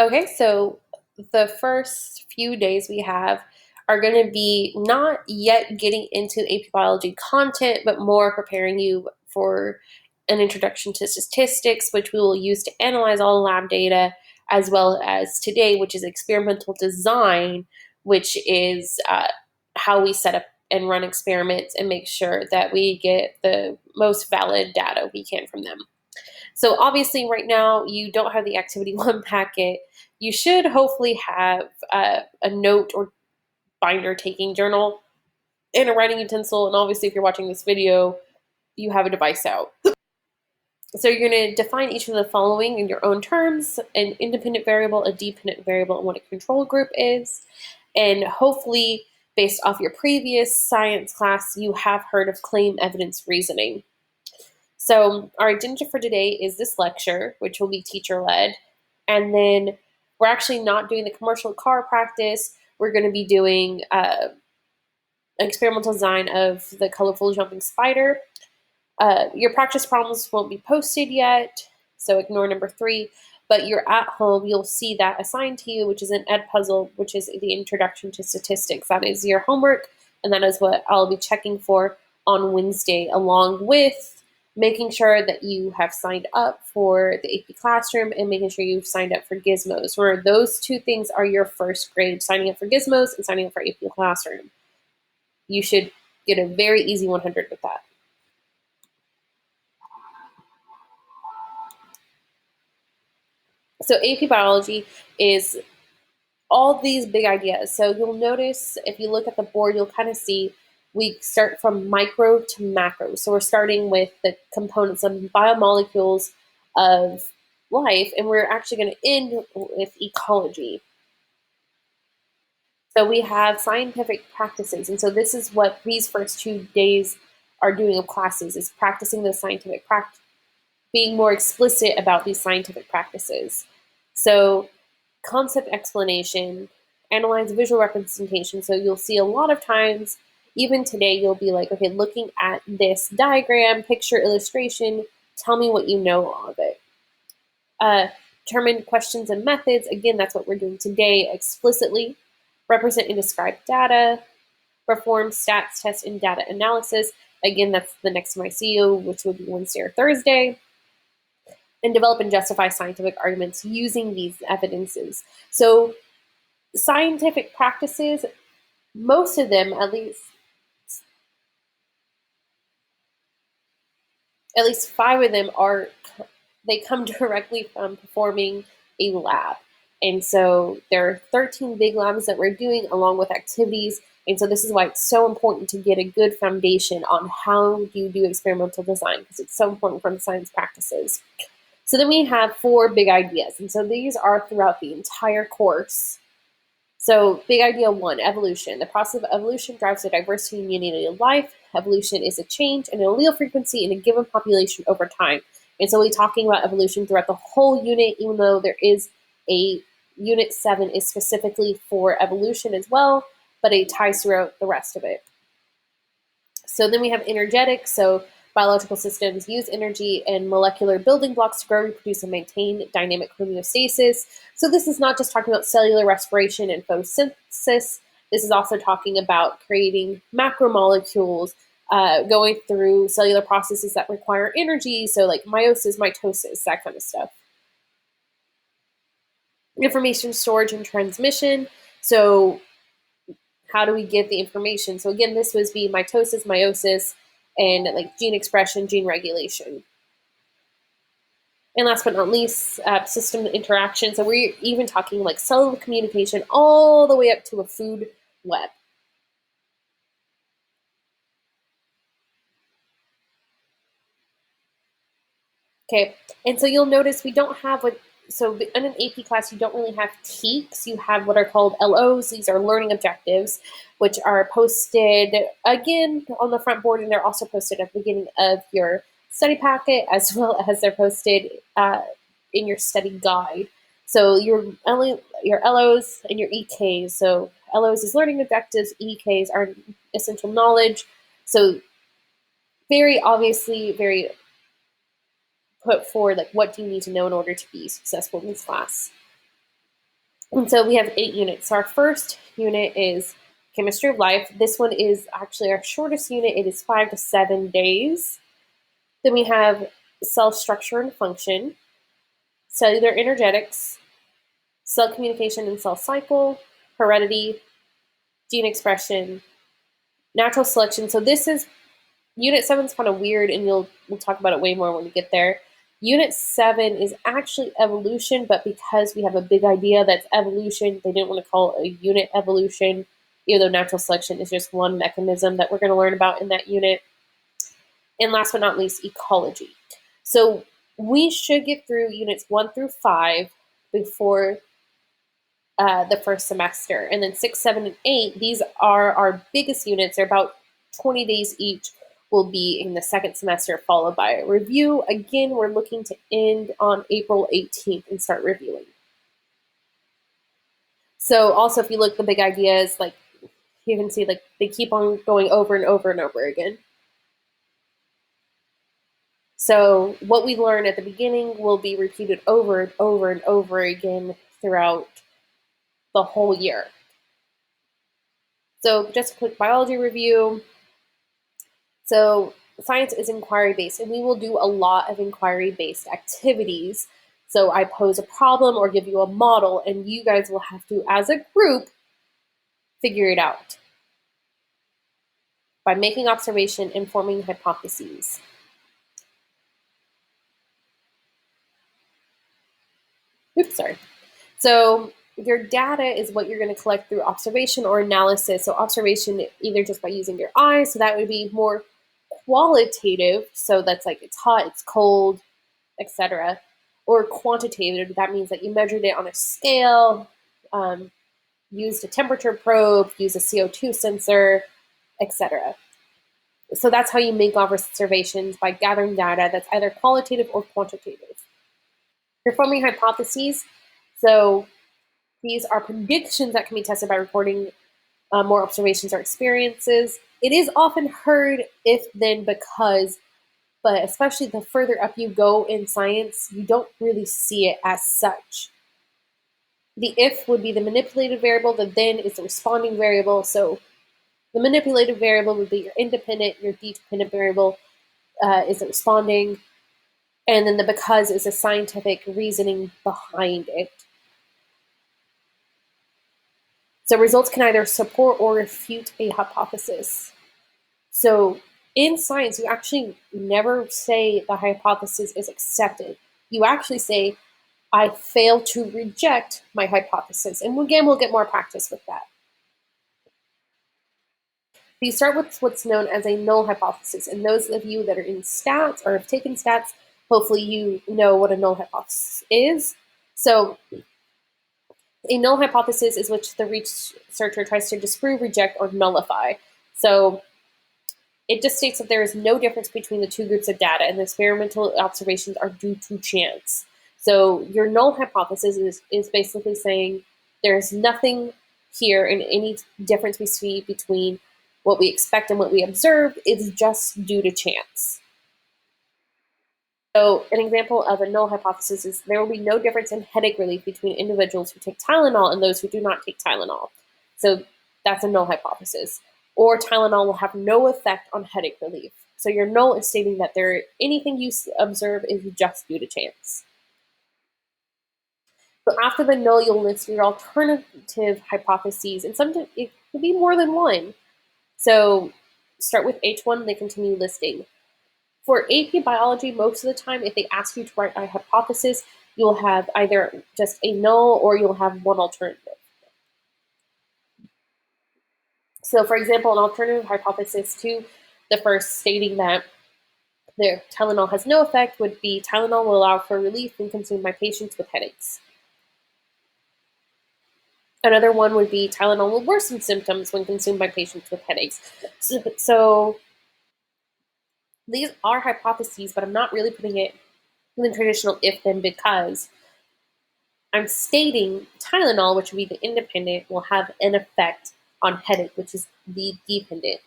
Okay, so the first few days we have are going to be not yet getting into AP biology content, but more preparing you for an introduction to statistics, which we will use to analyze all lab data, as well as today, which is experimental design, which is how we set up and run experiments and make sure that we get the most valid data we can from them. So obviously right now you don't have the activity one packet. You should hopefully have a note or binder taking journal and a writing utensil. And obviously if you're watching this video, you have a device out. So you're going to define each of the following in your own terms: an independent variable, a dependent variable, and what a control group is. And hopefully, based off your previous science class, you have heard of claim evidence reasoning. So our agenda for today is this lecture, which will be teacher-led. And then we're actually not doing the commercial car practice. We're going to be doing an experimental design of the colorful jumping spider. Your practice problems won't be posted yet, so ignore number 3. But you're at home, you'll see that assigned to you, which is an Edpuzzle, which is the introduction to statistics. That is your homework, and that is what I'll be checking for on Wednesday, along with making sure that you have signed up for the AP Classroom and making sure you've signed up for Gizmos, where those two things are your first grade: signing up for Gizmos and signing up for AP Classroom. You should get a very easy 100 with that. So AP Biology is all these big ideas. So you'll notice if you look at the board, you'll kind of see we start from micro to macro. So we're starting with the components of biomolecules of life, and we're actually going to end with ecology. So we have scientific practices, and so this is what these first 2 days are doing of classes, is practicing those scientific practices, being more explicit about these scientific practices. So concept explanation, analyze visual representation. So you'll see a lot of times, even today, you'll be like, okay, looking at this diagram, picture, illustration, tell me what you know of it. Determine questions and methods. Again, that's what we're doing today explicitly. Represent and describe data. Perform stats, test, and data analysis. Again, that's the next time I see you, which would be Wednesday or Thursday. And develop and justify scientific arguments using these evidences. So scientific practices, most of them, at least 5 of them they come directly from performing a lab. And so there are 13 big labs that we're doing along with activities. And so this is why it's so important to get a good foundation on how you do experimental design, because it's so important from science practices. So then we have 4 big ideas. And so these are throughout the entire course. So big idea 1, evolution. The process of evolution drives the diversity and unity of life. Evolution is a change in allele frequency in a given population over time. And so we're talking about evolution throughout the whole unit, even though there is a unit 7 is specifically for evolution as well, but it ties throughout the rest of it. So then we have energetics. So biological systems use energy and molecular building blocks to grow, reproduce, and maintain dynamic homeostasis. So this is not just talking about cellular respiration and photosynthesis. This is also talking about creating macromolecules, going through cellular processes that require energy, so like meiosis, mitosis, that kind of stuff. Information storage and transmission. So how do we get the information? So again, this was be mitosis, meiosis, and like gene expression, gene regulation. And last but not least, system interaction. So we're even talking like cellular communication all the way up to a food web. Okay, and so you'll notice we don't have so in an AP class, you don't really have TEKs. You have what are called LOs. These are learning objectives, which are posted, again, on the front board, and they're also posted at the beginning of your study packet, as well as they're posted in your study guide. So your LOs and your EKs. So LOs is learning objectives, EKs are essential knowledge. So very obviously, very put forward, like, what do you need to know in order to be successful in this class? And so we have 8 units. So our first unit is Chemistry of Life. This one is actually our shortest unit. It is 5 to 7 days. Then we have Cell Structure and Function, Cellular Energetics, Cell Communication and Cell Cycle, Heredity, Gene Expression, Natural Selection. So this is Unit 7 is kind of weird, and we'll talk about it way more when we get there. Unit 7 is actually evolution, but because we have a big idea that's evolution, they didn't want to call it a unit evolution, even though natural selection is just one mechanism that we're going to learn about in that unit. And last but not least, ecology. So we should get through units 1 through 5 before the first semester. And then 6, 7, and 8, these are our biggest units. They're about 20 days each, will be in the second semester, followed by a review. Again, we're looking to end on April 18th and start reviewing. So also, if you look, the big ideas, like you can see, like they keep on going over and over and over again. So what we learn at the beginning will be repeated over and over and over again throughout the whole year. So just a quick biology review. So science is inquiry-based, and we will do a lot of inquiry-based activities. So I pose a problem or give you a model, and you guys will have to, as a group, figure it out by making observation and forming hypotheses. Oops, sorry. So your data is what you're going to collect through observation or analysis. So observation either just by using your eyes, so that would be more qualitative. So that's like it's hot, it's cold, etc. Or quantitative, that means that you measured it on a scale, used a temperature probe, used a CO2 sensor, etc. So that's how you make observations, by gathering data that's either qualitative or quantitative. You're forming hypotheses. So these are predictions that can be tested by recording more observations or experiences. It is often heard if, then, because, but especially the further up you go in science, you don't really see it as such. The if would be the manipulated variable, the then is the responding variable. So the manipulated variable would be your independent, your dependent variable is the responding, and then the because is the scientific reasoning behind it. So results can either support or refute a hypothesis. So in science, you actually never say the hypothesis is accepted. You actually say, I fail to reject my hypothesis. And again, we'll get more practice with that. You start with what's known as a null hypothesis. And those of you that are in stats or have taken stats, hopefully you know what a null hypothesis is. So a null hypothesis is which the researcher tries to disprove, reject, or nullify. So it just states that there is no difference between the two groups of data, and the experimental observations are due to chance. So your null hypothesis is basically saying there's nothing here, and any difference we see between what we expect and what we observe is just due to chance. So an example of a null hypothesis is there will be no difference in headache relief between individuals who take Tylenol and those who do not take Tylenol. So that's a null hypothesis. Or Tylenol will have no effect on headache relief. So your null is stating that anything you observe is just due to chance. So after the null, you'll list your alternative hypotheses, and sometimes it could be more than one. So start with H1, they continue listing. For AP Biology, most of the time, if they ask you to write a hypothesis, you'll have either just a null or you'll have one alternative. So for example, an alternative hypothesis to the first stating that the Tylenol has no effect would be Tylenol will allow for relief when consumed by patients with headaches. Another one would be Tylenol will worsen symptoms when consumed by patients with headaches. So these are hypotheses, but I'm not really putting it in the traditional if then because. I'm stating Tylenol, which would be the independent, will have an effect on headache, which is the dependent.